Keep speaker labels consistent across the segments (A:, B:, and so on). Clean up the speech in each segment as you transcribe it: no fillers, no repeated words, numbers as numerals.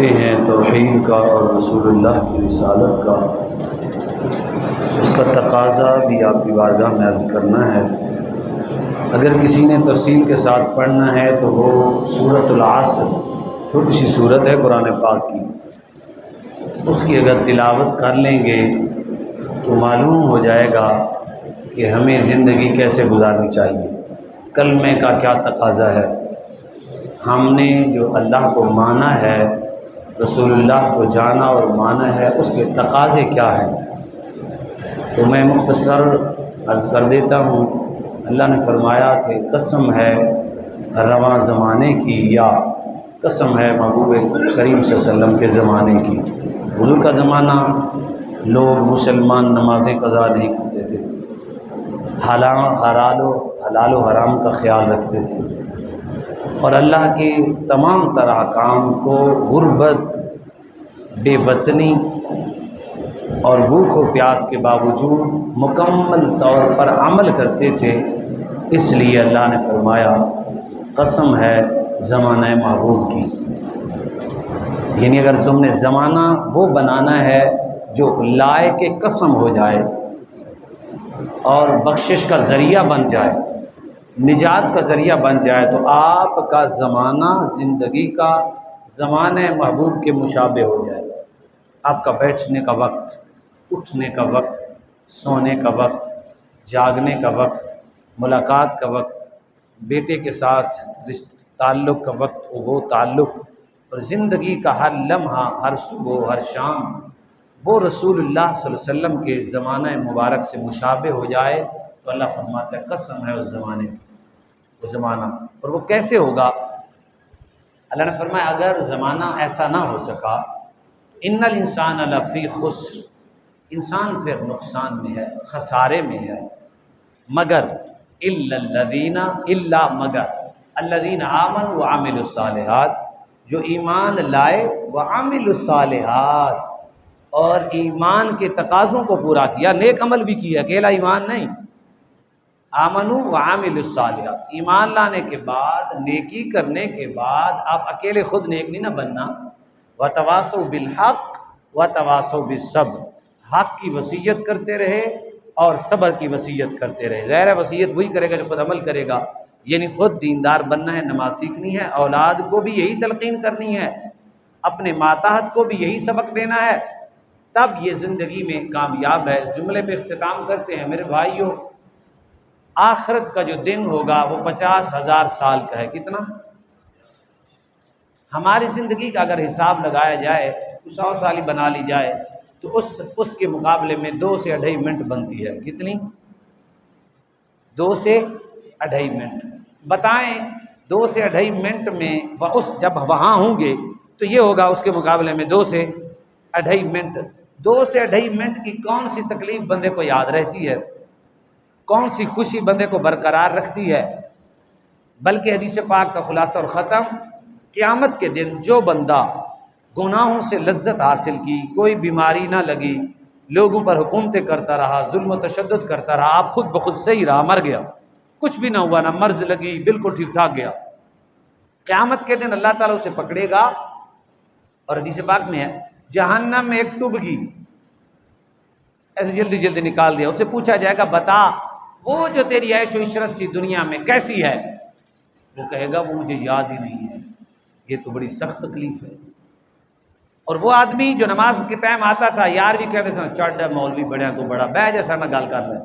A: کرتے ہیں توحید کا اور رسول اللہ کی رسالت کا، اس کا تقاضا بھی آپ کی بارگاہ میں عرض کرنا ہے۔ اگر کسی نے تفصیل کے ساتھ پڑھنا ہے تو وہ سورۃ العصر، چھوٹی سی سورت ہے قرآن پاک کی، اس کی اگر تلاوت کر لیں گے تو معلوم ہو جائے گا کہ ہمیں زندگی کیسے گزارنی چاہیے، کلمے کا کیا تقاضا ہے، ہم نے جو اللہ کو مانا ہے، رسول اللہ کو جانا اور مانا ہے، اس کے تقاضے کیا ہیں۔ تو میں مختصر عرض کر دیتا ہوں۔ اللہ نے فرمایا کہ قسم ہے رواں زمانے کی، یا قسم ہے محبوب کریم صلی اللہ علیہ وسلم کے زمانے کی۔ حضور کا زمانہ لوگ مسلمان نمازیں قضا نہیں کرتے تھے، حلال و حرام کا خیال رکھتے تھے، اور اللہ کے تمام تر احکام کو غربت، بے وطنی اور بھوک و پیاس کے باوجود مکمل طور پر عمل کرتے تھے۔ اس لیے اللہ نے فرمایا قسم ہے زمانہ محبوب کی، یعنی اگر تم نے زمانہ وہ بنانا ہے جو لائق قسم ہو جائے اور بخشش کا ذریعہ بن جائے، نجات کا ذریعہ بن جائے، تو آپ کا زمانہ زندگی کا زمانہ محبوب کے مشابہ ہو جائے۔ آپ کا بیٹھنے کا وقت، اٹھنے کا وقت، سونے کا وقت، جاگنے کا وقت، ملاقات کا وقت، بیٹے کے ساتھ تعلق کا وقت، وہ تعلق، اور زندگی کا ہر لمحہ، ہر صبح، ہر شام، وہ رسول اللہ صلی اللہ علیہ وسلم کے زمانہ مبارک سے مشابہ ہو جائے، تو اللہ فرماتا ہے قسم ہے اس زمانے کی، وہ زمانہ۔ اور وہ کیسے ہوگا؟ اللہ نے فرمایا اگر زمانہ ایسا نہ ہو سکا، ان الانسان لفی خسر، انسان پھر نقصان میں ہے، خسارے میں ہے، مگر مگر الذین آمنوا وعملوا الصالحات، جو ایمان لائے، وعملوا الصالحات، اور ایمان کے تقاضوں کو پورا کیا، نیک عمل بھی کیا، اکیلا ایمان نہیں۔ آمنوا وعملوا الصالحات، ایمان لانے کے بعد، نیکی کرنے کے بعد آپ اکیلے خود نیک نہیں نہ بننا۔ وتواصوا بالحق وتواصوا بالصبر، حق کی وصیت کرتے رہے اور صبر کی وصیت کرتے رہے۔ ظاہر ہے وصیت وہی کرے گا جو خود عمل کرے گا، یعنی خود دیندار بننا ہے، نماز سیکھنی ہے، اولاد کو بھی یہی تلقین کرنی ہے، اپنے ماتحت کو بھی یہی سبق دینا ہے، تب یہ زندگی میں کامیاب ہے۔ اس جملے پہ اختتام کرتے ہیں میرے بھائیوں، آخرت کا جو دن ہوگا وہ 50,000 سال کا ہے۔ کتنا؟ ہماری زندگی کا اگر حساب لگایا جائے، 100 سال ہی بنا لی جائے، تو اس کے مقابلے میں 2 سے 2.5 منٹ بنتی ہے۔ کتنی؟ 2 سے 2.5 منٹ۔ بتائیں 2 سے 2.5 منٹ میں جب وہاں ہوں گے تو یہ ہوگا اس کے مقابلے میں 2 سے 2.5 منٹ۔ 2 سے 2.5 منٹ کی کون سی تکلیف بندے کو یاد رہتی ہے؟ کون سی خوشی بندے کو برقرار رکھتی ہے؟ بلکہ حدیث پاک کا خلاصہ اور ختم، قیامت کے دن جو بندہ گناہوں سے لذت حاصل کی، کوئی بیماری نہ لگی، لوگوں پر حکومتیں کرتا رہا، ظلم و تشدد کرتا رہا، آپ خود بخود صحیح رہا، مر گیا، کچھ بھی نہ ہوا، نہ مرض لگی، بالکل ٹھیک ٹھاک گیا، قیامت کے دن اللہ تعالیٰ اسے پکڑے گا، اور حدیث پاک میں ہے جہنم میں ایک ٹبکی ایسے جلدی جلدی نکال دیا، اسے پوچھا جائے گا بتا وہ جو تیری عیش و عشرت سی دنیا میں کیسی ہے؟ وہ کہے گا وہ مجھے یاد ہی نہیں ہے۔ یہ تو بڑی سخت تکلیف ہے۔ اور وہ آدمی جو نماز کے ٹائم آتا تھا، یار بھی کہتے سن چڑھ مولوی بڑھیا تو بڑا بہ جیسا نہ گال کر لے،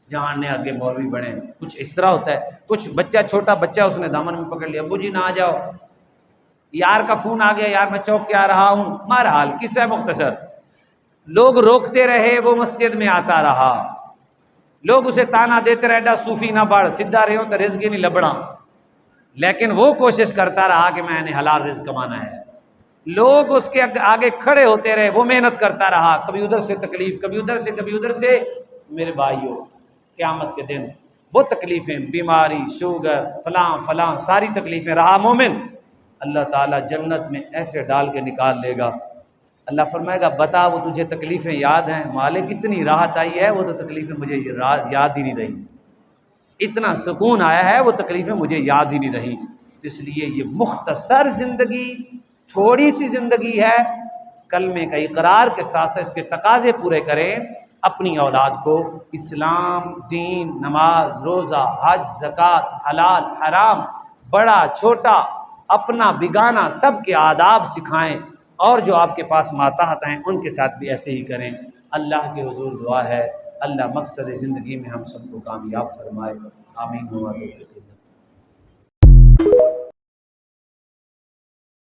A: جہاں نے آگے مولوی بڑھے، کچھ اس طرح ہوتا ہے۔ کچھ بچہ، چھوٹا بچہ، اس نے دامن میں پکڑ لیا، ابو جی نہ آ جاؤ، یار کا فون آ گیا، یار میں چوک کے آ رہا ہوں۔ بہرحال قصہ مختصر، لوگ روکتے رہے، وہ مسجد میں آتا رہا، لوگ اسے تانا دیتے رہے ڈا صوفی نہ بڑھ، سدھا رہے ہوں تو رزق ہی نہیں لبڑا، لیکن وہ کوشش کرتا رہا کہ میں نے حلال رزق کمانا ہے۔ لوگ اس کے آگے کھڑے ہوتے رہے، وہ محنت کرتا رہا، کبھی ادھر سے تکلیف، کبھی ادھر سے، کبھی ادھر سے۔ میرے بھائیوں، قیامت کے دن وہ تکلیفیں، بیماری، شوگر، فلاں فلاں ساری تکلیفیں، رہا مومن، اللہ تعالیٰ جنت میں ایسے ڈال کے نکال لے گا۔ اللہ فرمائے گا بتا وہ تجھے تکلیفیں یاد ہیں؟ مالک اتنی راحت آئی ہے، وہ تو تکلیفیں مجھے یاد ہی نہیں رہی، اتنا سکون آیا ہے، وہ تکلیفیں مجھے یاد ہی نہیں رہی۔ اس لیے یہ مختصر زندگی تھوڑی سی زندگی ہے، کلمے کا اقرار کے ساتھ ساتھ اس کے تقاضے پورے کریں، اپنی اولاد کو اسلام، دین، نماز، روزہ، حج، زکوٰۃ، حلال حرام، بڑا چھوٹا، اپنا بگانا، سب کے آداب سکھائیں، اور جو آپ کے پاس ماتحت ہیں ان کے ساتھ بھی ایسے ہی کریں۔ اللہ کے حضور دعا ہے اللہ مقصد زندگی میں ہم سب کو کامیاب فرمائے، آمین۔